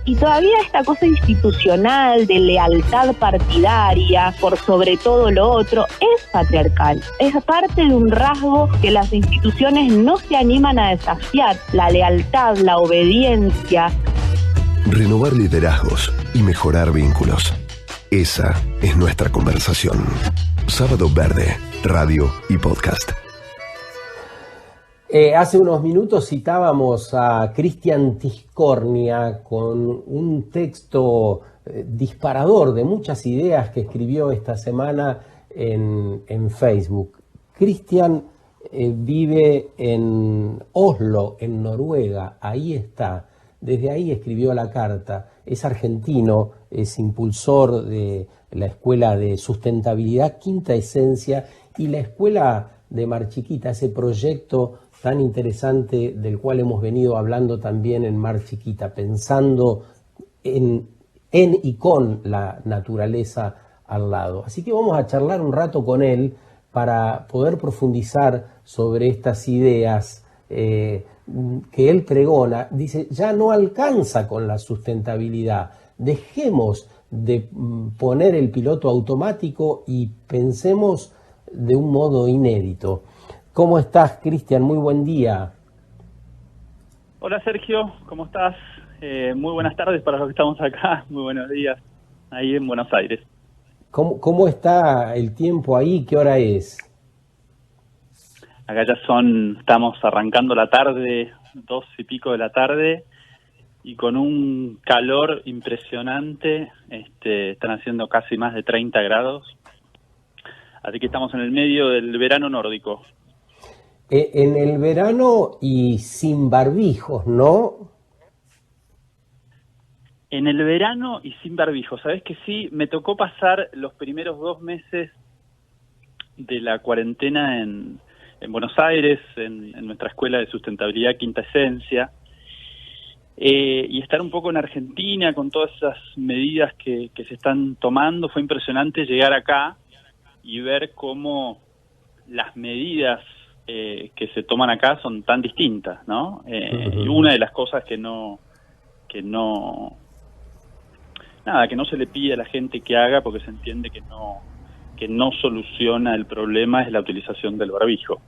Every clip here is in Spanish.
Y todavía esta cosa institucional de lealtad partidaria por sobre todo lo otro es patriarcal. Es parte de un rasgo que las instituciones no se animan a desafiar: la lealtad, la obediencia. Renovar liderazgos y mejorar vínculos. Esa es nuestra conversación. Sábado Verde, radio y podcast. Hace unos minutos citábamos a Cristian Tiscornia con un texto disparador de muchas ideas que escribió esta semana en Facebook. Cristian vive en Oslo, en Noruega, ahí está. Desde ahí escribió la carta. Es argentino, es impulsor de la Escuela de Sustentabilidad Quinta Esencia y la Escuela de Mar Chiquita, ese proyecto tan interesante del cual hemos venido hablando también en Mar Chiquita, pensando en y con la naturaleza al lado. Así que vamos a charlar un rato con él para poder profundizar sobre estas ideas que él pregona. Dice, ya no alcanza con la sustentabilidad, dejemos de poner el piloto automático y pensemos de un modo inédito. ¿Cómo estás, Cristian? Muy buen día. Hola, Sergio, ¿cómo estás? Muy buenas tardes para los que estamos acá, muy buenos días ahí en Buenos Aires. ¿Cómo está el tiempo ahí? ¿Qué hora es? Acá ya estamos arrancando la tarde, 2 y pico de la tarde, y con un calor impresionante, están haciendo casi más de 30 grados, así que estamos en el medio del verano nórdico. En el verano y sin barbijos, ¿no? En el verano y sin barbijo, ¿sabés que sí? Me tocó pasar los primeros 2 meses de la cuarentena en Buenos Aires, en nuestra Escuela de Sustentabilidad Quinta Esencia, y estar un poco en Argentina con todas esas medidas que se están tomando. Fue impresionante llegar acá y ver cómo las medidas que se toman acá son tan distintas, ¿no? Y una de las cosas que no se le pide a la gente que haga, porque se entiende que no soluciona el problema, es la utilización del barbijo.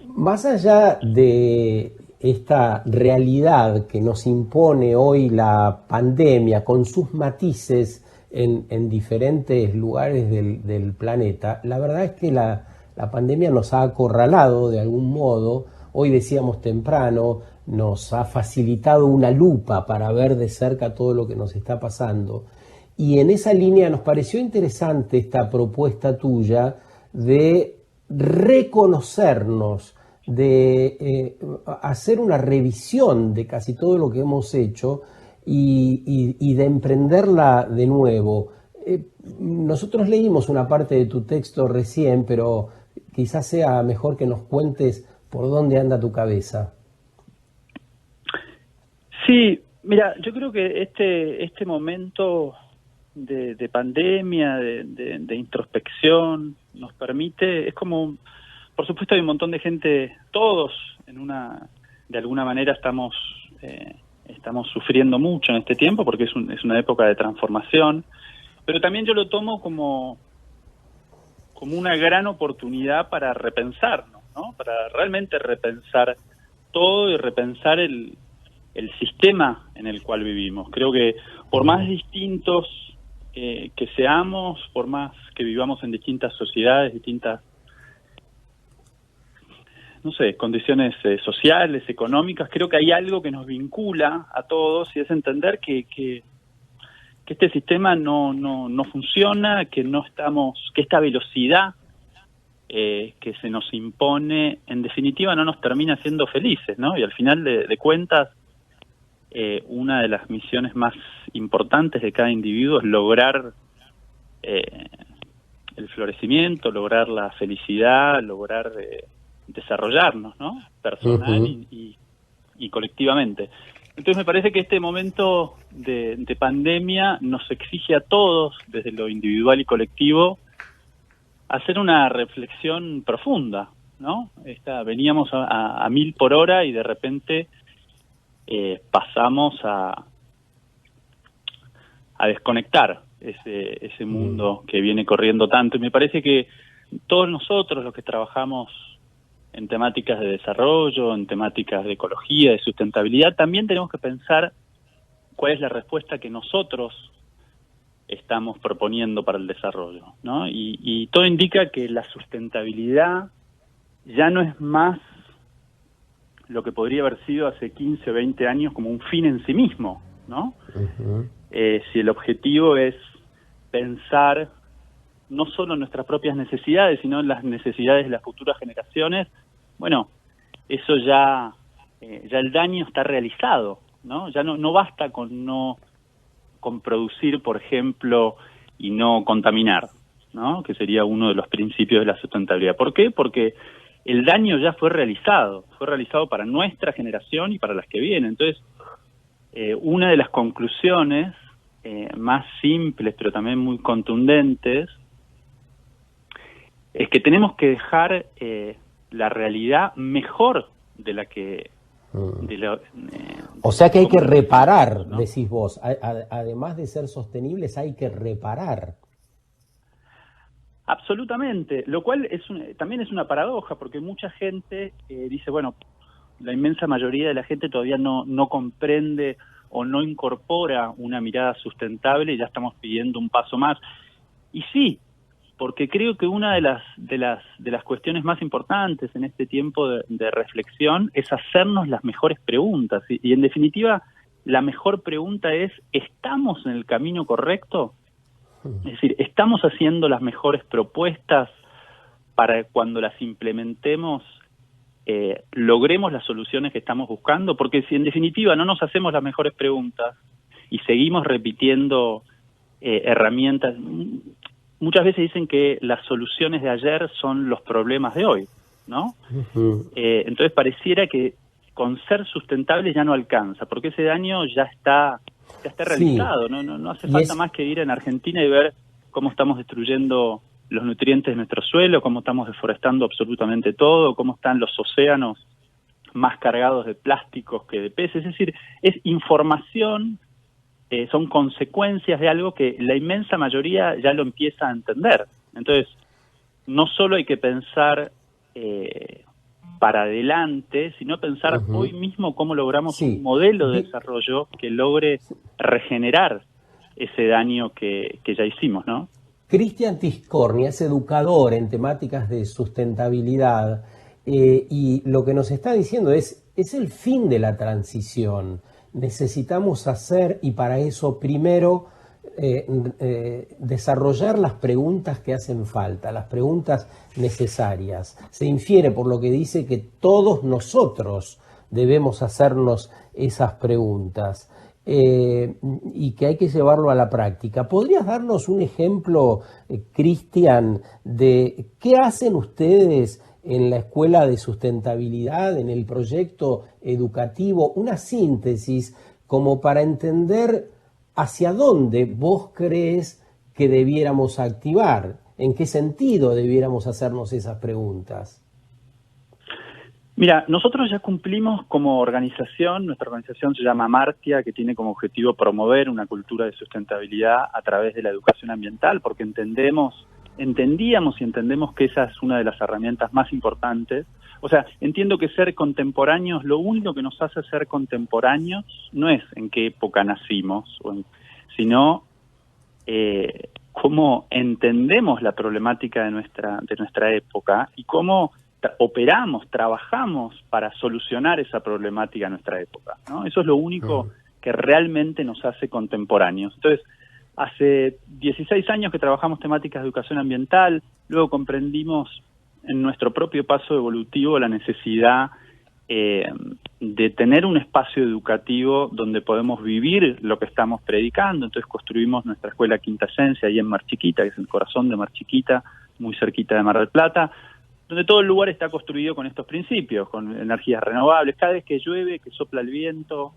Más allá de esta realidad que nos impone hoy la pandemia con sus matices en diferentes lugares del planeta, la verdad es que la pandemia nos ha acorralado de algún modo. Hoy decíamos temprano, nos ha facilitado una lupa para ver de cerca todo lo que nos está pasando. Y en esa línea nos pareció interesante esta propuesta tuya de reconocernos, de hacer una revisión de casi todo lo que hemos hecho y de emprenderla de nuevo. Nosotros leímos una parte de tu texto recién, pero quizás sea mejor que nos cuentes por dónde anda tu cabeza. Sí, mira, yo creo que este momento de pandemia, de introspección, nos permite, es como, por supuesto hay un montón de gente, todos de alguna manera estamos sufriendo mucho en este tiempo, porque es una época de transformación, pero también yo lo tomo como una gran oportunidad para repensarnos, ¿no? Para realmente repensar todo y repensar el sistema en el cual vivimos. Creo que por más distintos que seamos, por más que vivamos en distintas sociedades, distintas, no sé, condiciones sociales, económicas, creo que hay algo que nos vincula a todos y es entender que este sistema no funciona, que esta velocidad que se nos impone, en definitiva no nos termina siendo felices, ¿no? Y al final de cuentas, una de las misiones más importantes de cada individuo es lograr el florecimiento, lograr la felicidad, lograr desarrollarnos, ¿no? Personal y colectivamente. Entonces me parece que este momento de pandemia nos exige a todos, desde lo individual y colectivo, hacer una reflexión profunda, ¿no? Veníamos a 1000 por hora y de repente pasamos a desconectar ese mundo que viene corriendo tanto. Y me parece que todos nosotros los que trabajamos en temáticas de desarrollo, en temáticas de ecología, de sustentabilidad, también tenemos que pensar cuál es la respuesta que nosotros estamos proponiendo para el desarrollo, ¿no? Y todo indica que la sustentabilidad ya no es más lo que podría haber sido hace 15 o 20 años como un fin en sí mismo, ¿no? Si el objetivo es pensar no solo en nuestras propias necesidades, sino en las necesidades de las futuras generaciones, bueno, eso ya el daño está realizado, ¿no? Ya no basta con producir, por ejemplo, y no contaminar, ¿no? Que sería uno de los principios de la sustentabilidad. ¿Por qué? Porque el daño ya fue realizado para nuestra generación y para las que vienen. Entonces, una de las conclusiones más simples, pero también muy contundentes, es que tenemos que dejar la realidad mejor de la que... o sea que hay que reparar, ¿no? Decís vos. Además de ser sostenibles, hay que reparar. Absolutamente, lo cual también es una paradoja, porque mucha gente dice, bueno, la inmensa mayoría de la gente todavía no comprende o no incorpora una mirada sustentable y ya estamos pidiendo un paso más. Y sí, porque creo que una de las cuestiones más importantes en este tiempo de reflexión es hacernos las mejores preguntas. Y en definitiva, la mejor pregunta es, ¿estamos en el camino correcto? Es decir, ¿estamos haciendo las mejores propuestas para cuando las implementemos logremos las soluciones que estamos buscando? Porque si en definitiva no nos hacemos las mejores preguntas y seguimos repitiendo herramientas, muchas veces dicen que las soluciones de ayer son los problemas de hoy, ¿no? Entonces pareciera que con ser sustentable ya no alcanza, porque ese daño ya está realizado, sí. No hace falta más que ir en Argentina y ver cómo estamos destruyendo los nutrientes de nuestro suelo, cómo estamos deforestando absolutamente todo, cómo están los océanos más cargados de plásticos que de peces. Es decir, es información, son consecuencias de algo que la inmensa mayoría ya lo empieza a entender. Entonces, no solo hay que pensar para adelante, sino pensar hoy mismo cómo logramos un modelo de desarrollo que logre regenerar ese daño que ya hicimos, ¿no? Cristian Tiscornia es educador en temáticas de sustentabilidad y lo que nos está diciendo es el fin de la transición. Necesitamos hacer, y para eso primero desarrollar las preguntas que hacen falta, las preguntas necesarias. Se infiere por lo que dice que todos nosotros debemos hacernos esas preguntas. Y que hay que llevarlo a la práctica. ¿Podrías darnos un ejemplo, Cristian, de qué hacen ustedes en la Escuela de Sustentabilidad, en el proyecto educativo, una síntesis como para entender hacia dónde vos crees que debiéramos activar, en qué sentido debiéramos hacernos esas preguntas? Mira, nosotros ya cumplimos como organización, nuestra organización se llama Martia, que tiene como objetivo promover una cultura de sustentabilidad a través de la educación ambiental, porque entendíamos y entendemos que esa es una de las herramientas más importantes. O sea, entiendo que ser contemporáneos, lo único que nos hace ser contemporáneos no es en qué época nacimos, sino cómo entendemos la problemática de nuestra época y cómo trabajamos para solucionar esa problemática en nuestra época, ¿no? Eso es lo único que realmente nos hace contemporáneos. Entonces, hace 16 años que trabajamos temáticas de educación ambiental, luego comprendimos en nuestro propio paso evolutivo la necesidad de tener un espacio educativo donde podemos vivir lo que estamos predicando. Entonces construimos nuestra escuela Quinta Esencia ahí en Mar Chiquita, que es el corazón de Mar Chiquita, muy cerquita de Mar del Plata, donde todo el lugar está construido con estos principios, con energías renovables. Cada vez que llueve, que sopla el viento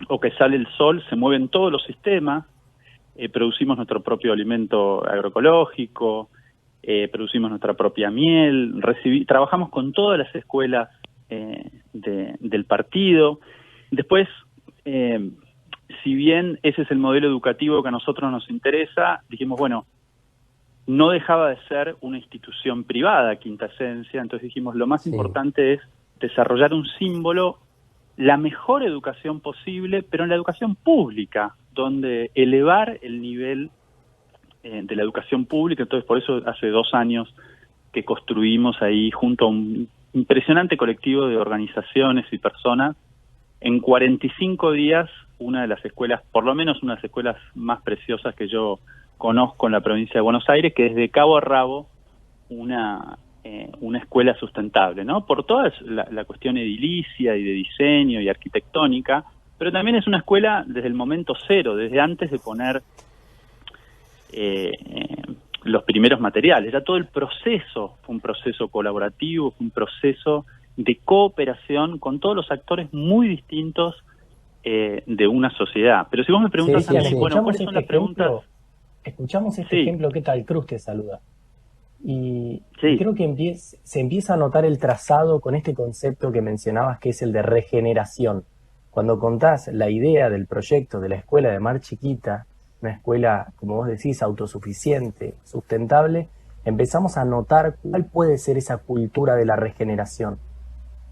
o que sale el sol, se mueven todos los sistemas, producimos nuestro propio alimento agroecológico, producimos nuestra propia miel, trabajamos con todas las escuelas del partido. Después si bien ese es el modelo educativo que a nosotros nos interesa, dijimos, bueno, no dejaba de ser una institución privada, Quinta Esencia, entonces dijimos, lo más importante es desarrollar un símbolo, la mejor educación posible, pero en la educación pública, donde elevar el nivel de la educación pública. Entonces, por eso hace 2 años que construimos ahí, junto a un impresionante colectivo de organizaciones y personas, en 45 días, una de las escuelas, por lo menos una de las escuelas más preciosas que yo conozco en la provincia de Buenos Aires, que es de cabo a rabo una escuela sustentable, ¿no? Por toda la cuestión edilicia y de diseño y arquitectónica, pero también es una escuela desde el momento cero, desde antes de poner los primeros materiales. Ya todo el proceso fue un proceso colaborativo, fue un proceso de cooperación con todos los actores muy distintos de una sociedad. Pero si vos me preguntas a mí, bueno, ¿cuáles son las preguntas? Escuchamos este ejemplo, ¿qué tal? Cruz te saluda. Y creo que se empieza a notar el trazado con este concepto que mencionabas, que es el de regeneración. Cuando contás la idea del proyecto de la escuela de Mar Chiquita, una escuela, como vos decís, autosuficiente, sustentable, empezamos a notar cuál puede ser esa cultura de la regeneración.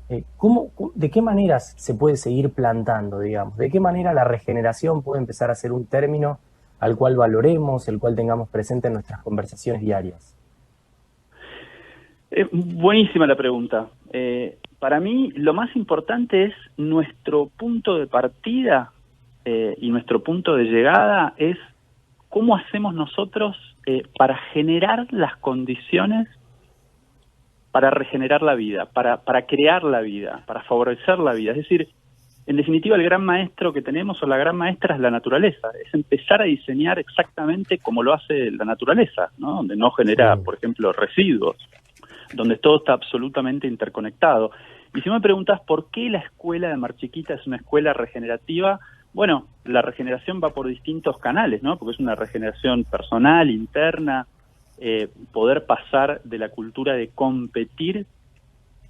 ¿De qué maneras se puede seguir plantando, digamos? ¿De qué manera la regeneración puede empezar a ser un término al cual valoremos, el cual tengamos presente en nuestras conversaciones diarias? Buenísima la pregunta. Para mí lo más importante es nuestro punto de partida y nuestro punto de llegada es cómo hacemos nosotros para generar las condiciones para regenerar la vida, para crear la vida, para favorecer la vida. Es decir, en definitiva, el gran maestro que tenemos o la gran maestra es la naturaleza. Es empezar a diseñar exactamente como lo hace la naturaleza, ¿no? Donde no genera, por ejemplo, residuos, donde todo está absolutamente interconectado. Y si me preguntas por qué la escuela de Mar Chiquita es una escuela regenerativa, bueno, la regeneración va por distintos canales, ¿no? Porque es una regeneración personal, interna, poder pasar de la cultura de competir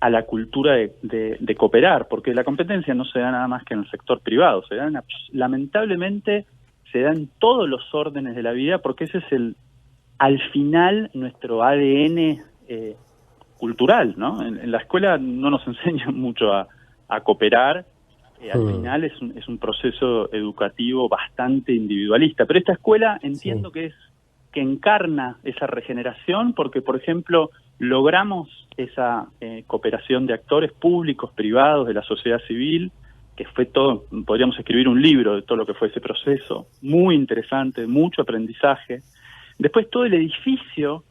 a la cultura de cooperar, porque la competencia no se da nada más que en el sector privado, lamentablemente se da en todos los órdenes de la vida, porque ese es al final nuestro ADN cultural, ¿no? En la escuela no nos enseñan mucho a cooperar, al final es un proceso educativo bastante individualista, pero esta escuela entiendo que encarna esa regeneración porque, por ejemplo, logramos esa cooperación de actores públicos, privados, de la sociedad civil, que fue todo, podríamos escribir un libro de todo lo que fue ese proceso, muy interesante, mucho aprendizaje. Después todo el edificio,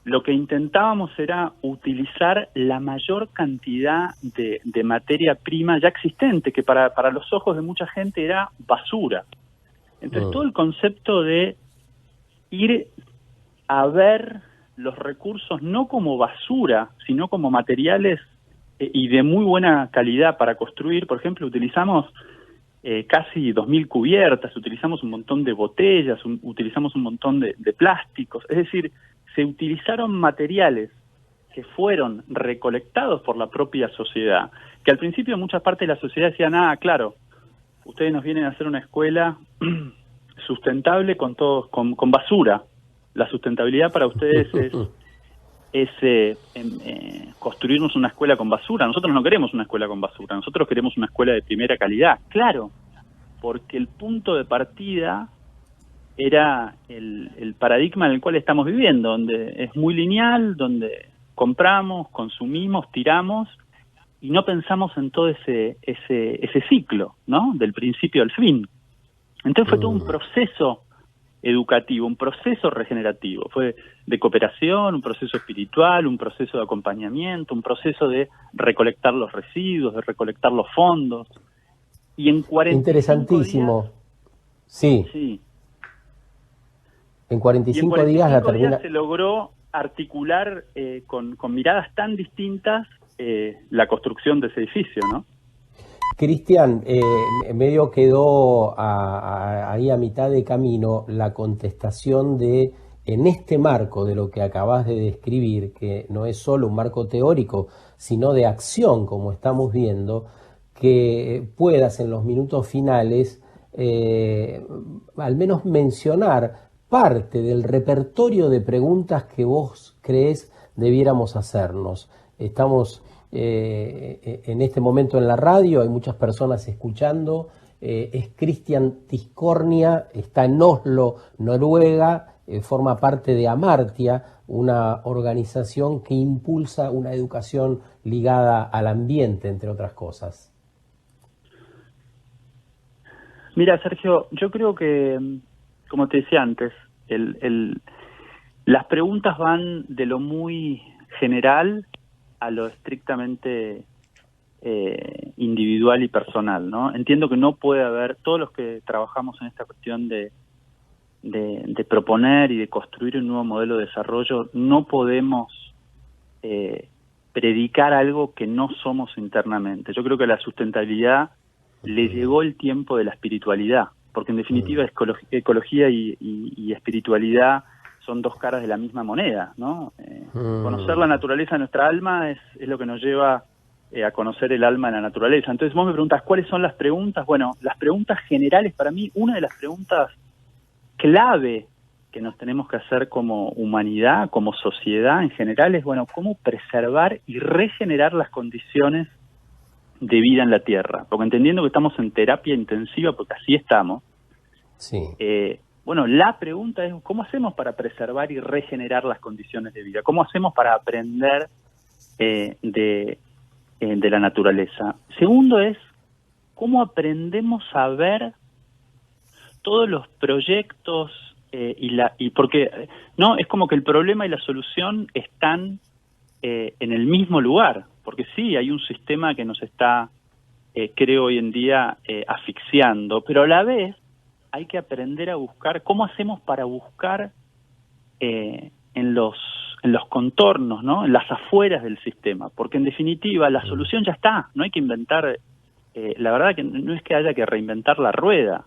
lo que intentábamos era utilizar la mayor cantidad de materia prima ya existente, que para los ojos de mucha gente era basura. Entonces todo el concepto de ir a ver los recursos no como basura, sino como materiales y de muy buena calidad para construir. Por ejemplo, utilizamos casi 2.000 cubiertas, utilizamos un montón de botellas, utilizamos un montón de plásticos. Es decir, se utilizaron materiales que fueron recolectados por la propia sociedad, que al principio muchas partes de la sociedad decían, claro, ustedes nos vienen a hacer una escuela sustentable con basura. La sustentabilidad para ustedes es construirnos una escuela con basura. Nosotros no queremos una escuela con basura, nosotros queremos una escuela de primera calidad. Claro, porque el punto de partida era el paradigma en el cual estamos viviendo, donde es muy lineal, donde compramos, consumimos, tiramos y no pensamos en todo ese ciclo, ¿no? Del principio al fin. Entonces fue todo un proceso educativo, un proceso regenerativo, fue de cooperación, un proceso espiritual, un proceso de acompañamiento, un proceso de recolectar los residuos, de recolectar los fondos. Y en 45 Interesantísimo. días, sí. En 45 días la termina. Se logró articular con miradas tan distintas la construcción de ese edificio, ¿no? Cristian, medio quedó ahí a mitad de camino la contestación en este marco de lo que acabas de describir, que no es solo un marco teórico, sino de acción, como estamos viendo, que puedas en los minutos finales al menos mencionar parte del repertorio de preguntas que vos creés debiéramos hacernos. Estamos en este momento en la radio, hay muchas personas escuchando. Es Christian Tiscornia, está en Oslo, Noruega, forma parte de Amartya, una organización que impulsa una educación ligada al ambiente, entre otras cosas. Mira, Sergio, yo creo que, como te decía antes, las preguntas van de lo muy general a lo estrictamente individual y personal, ¿no? Entiendo que no puede haber, todos los que trabajamos en esta cuestión de proponer y de construir un nuevo modelo de desarrollo, no podemos predicar algo que no somos internamente. Yo creo que a la sustentabilidad le llegó el tiempo de la espiritualidad, porque en definitiva ecología y espiritualidad son dos caras de la misma moneda, ¿no? Conocer la naturaleza de nuestra alma es lo que nos lleva a conocer el alma de la naturaleza. Entonces vos me preguntás, ¿cuáles son las preguntas? Bueno, las preguntas generales para mí, una de las preguntas clave que nos tenemos que hacer como humanidad, como sociedad en general, es, bueno, ¿cómo preservar y regenerar las condiciones de vida en la Tierra? Porque entendiendo que estamos en terapia intensiva, porque así estamos, sí. Bueno, la pregunta es, ¿cómo hacemos para preservar y regenerar las condiciones de vida? ¿Cómo hacemos para aprender de la naturaleza? Segundo es, ¿cómo aprendemos a ver todos los proyectos y porque no es como que el problema y la solución están en el mismo lugar? Porque sí, hay un sistema que nos está, creo hoy en día, asfixiando, pero a la vez hay que aprender a buscar, ¿cómo hacemos para buscar en los contornos, ¿no? En las afueras del sistema? Porque en definitiva la solución ya está, no hay que inventar, la verdad que no es que haya que reinventar la rueda,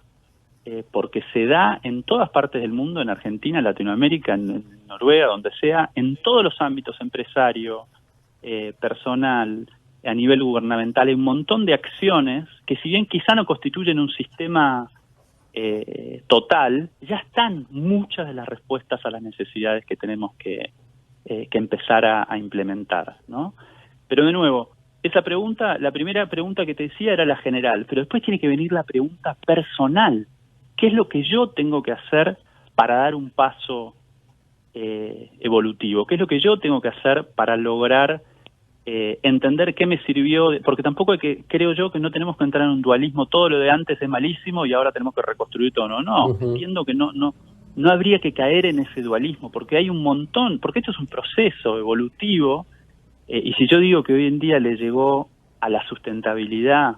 porque se da en todas partes del mundo, en Argentina, en Latinoamérica, en Noruega, donde sea, en todos los ámbitos, empresario, personal, a nivel gubernamental, hay un montón de acciones que, si bien quizá no constituyen un sistema total, ya están muchas de las respuestas a las necesidades que tenemos que empezar a implementar, ¿no? Pero de nuevo, esa pregunta, la primera pregunta que te decía era la general, pero después tiene que venir la pregunta personal. ¿Qué es lo que yo tengo que hacer para dar un paso evolutivo? ¿Qué es lo que yo tengo que hacer para lograr entender qué me sirvió? Porque tampoco hay que, creo yo, que no tenemos que entrar en un dualismo, todo lo de antes es malísimo y ahora tenemos que reconstruir todo. No, entiendo que no habría que caer en ese dualismo, porque hay un montón, porque esto es un proceso evolutivo, y si yo digo que hoy en día le llegó a la sustentabilidad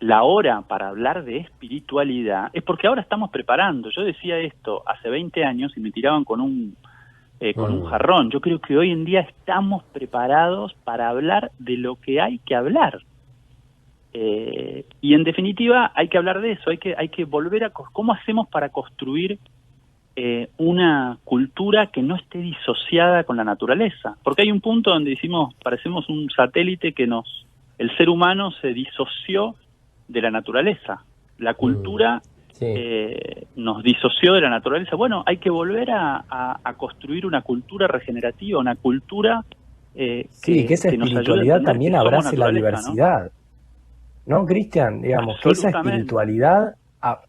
la hora para hablar de espiritualidad, es porque ahora estamos preparando. Yo decía esto hace 20 años y me tiraban con un jarrón. Yo creo que hoy en día estamos preparados para hablar de lo que hay que hablar. Y en definitiva hay que hablar de eso, hay que volver a cómo hacemos para construir una cultura que no esté disociada con la naturaleza. Porque hay un punto donde decimos, parecemos un satélite que el ser humano se disoció de la naturaleza. La cultura nos disoció de la naturaleza. Bueno, hay que volver a construir una cultura regenerativa, una cultura que esa espiritualidad también abrace la diversidad. ¿No, Cristian? Digamos, que esa espiritualidad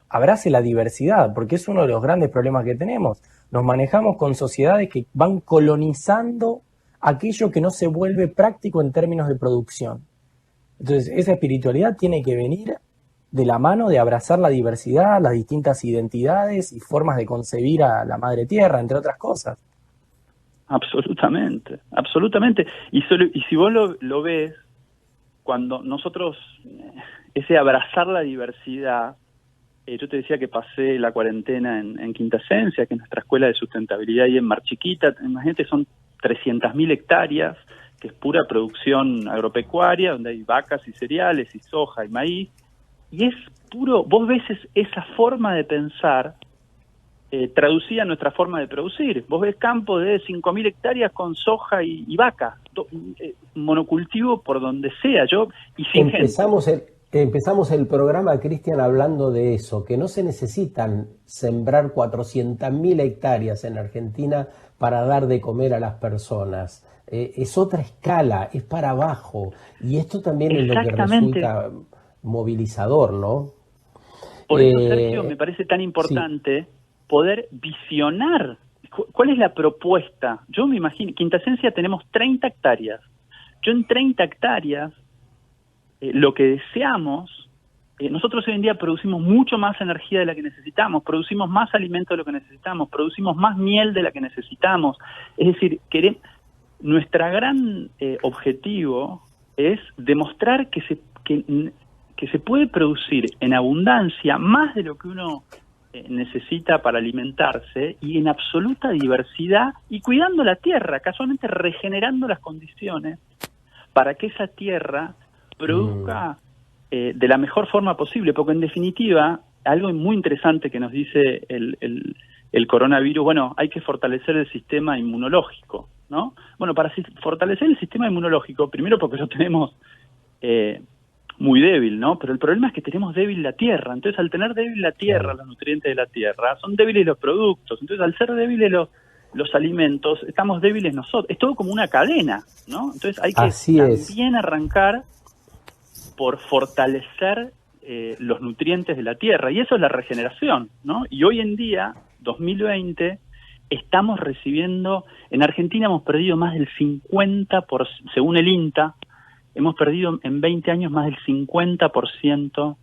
abrace la diversidad, porque es uno de los grandes problemas que tenemos. Nos manejamos con sociedades que van colonizando aquello que no se vuelve práctico en términos de producción. Entonces, esa espiritualidad tiene que venir de la mano de abrazar la diversidad, las distintas identidades y formas de concebir a la Madre Tierra, entre otras cosas. Absolutamente, absolutamente. Y si vos lo ves, cuando nosotros, ese abrazar la diversidad, yo te decía que pasé la cuarentena en Quinta Esencia, que es nuestra escuela de sustentabilidad ahí en Mar Chiquita. Imagínate, son 300.000 hectáreas, que es pura producción agropecuaria, donde hay vacas y cereales y soja y maíz, y es puro, vos ves esa forma de pensar traducida en nuestra forma de producir. Vos ves campos de 5.000 hectáreas con soja y vaca, monocultivo por donde sea. Empezamos el programa, Cristian, hablando de eso, que no se necesitan sembrar 400.000 hectáreas en Argentina para dar de comer a las personas. Es otra escala, es para abajo. Y esto también es lo que resulta movilizador, ¿no? Por eso, Sergio, me parece tan importante poder visionar. ¿Cuál es la propuesta? Yo me imagino, Quintasencia tenemos 30 hectáreas. Yo en 30 hectáreas, lo que deseamos, nosotros hoy en día producimos mucho más energía de la que necesitamos, producimos más alimento de lo que necesitamos, producimos más miel de la que necesitamos. Es decir, nuestra gran objetivo es demostrar que se puede producir en abundancia más de lo que uno necesita para alimentarse y en absoluta diversidad y cuidando la tierra, casualmente regenerando las condiciones para que esa tierra produzca de la mejor forma posible, porque en definitiva, algo muy interesante que nos dice el coronavirus, bueno, hay que fortalecer el sistema inmunológico, ¿no? Bueno, para fortalecer el sistema inmunológico, primero porque lo tenemos muy débil, ¿no? Pero el problema es que tenemos débil la tierra, entonces al tener débil la tierra, los nutrientes de la tierra, son débiles los productos, entonces al ser débiles los alimentos, estamos débiles nosotros, es todo como una cadena, ¿no? Entonces hay que también arrancar por fortalecer los nutrientes de la tierra, y eso es la regeneración, ¿no? Y hoy en día, 2020, estamos recibiendo, en Argentina hemos perdido más del 50%, según el INTA, hemos perdido en 20 años más del 50%,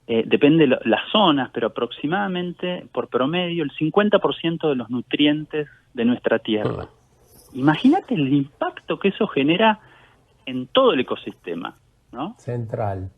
depende de las zonas, pero aproximadamente, por promedio, el 50% de los nutrientes de nuestra tierra. Imagínate el impacto que eso genera en todo el ecosistema, ¿no? Central,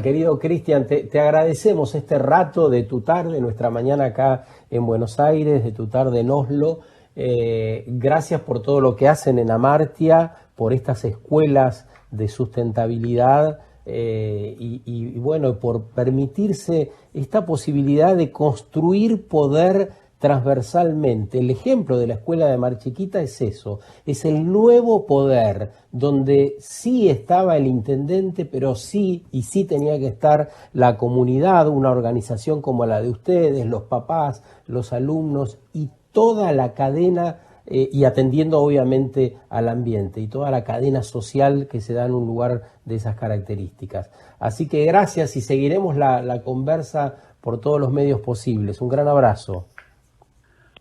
querido Cristian, te agradecemos este rato de tu tarde, nuestra mañana acá en Buenos Aires, de tu tarde en Oslo. Gracias por todo lo que hacen en Amartya, por estas escuelas de sustentabilidad y bueno, por permitirse esta posibilidad de construir poder transversalmente. El ejemplo de la escuela de Mar Chiquita es eso, es el nuevo poder, donde sí estaba el intendente, pero sí tenía que estar la comunidad, una organización como la de ustedes, los papás, los alumnos y toda la cadena, y atendiendo obviamente al ambiente y toda la cadena social que se da en un lugar de esas características. Así que gracias y seguiremos la conversa por todos los medios posibles. Un gran abrazo.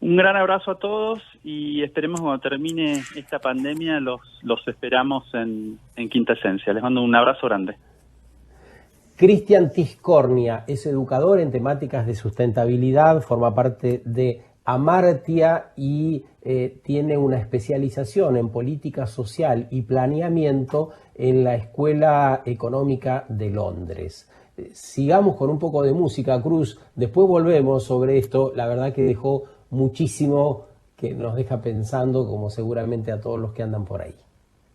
Un gran abrazo a todos y esperemos cuando termine esta pandemia los esperamos en Quintasencia. Les mando un abrazo grande. Cristian Tiscornia es educador en temáticas de sustentabilidad, forma parte de Amartya y tiene una especialización en política social y planeamiento en la Escuela Económica de Londres. Sigamos con un poco de música, Cruz, después volvemos sobre esto. La verdad que dejó muchísimo que nos deja pensando, como seguramente a todos los que andan por ahí.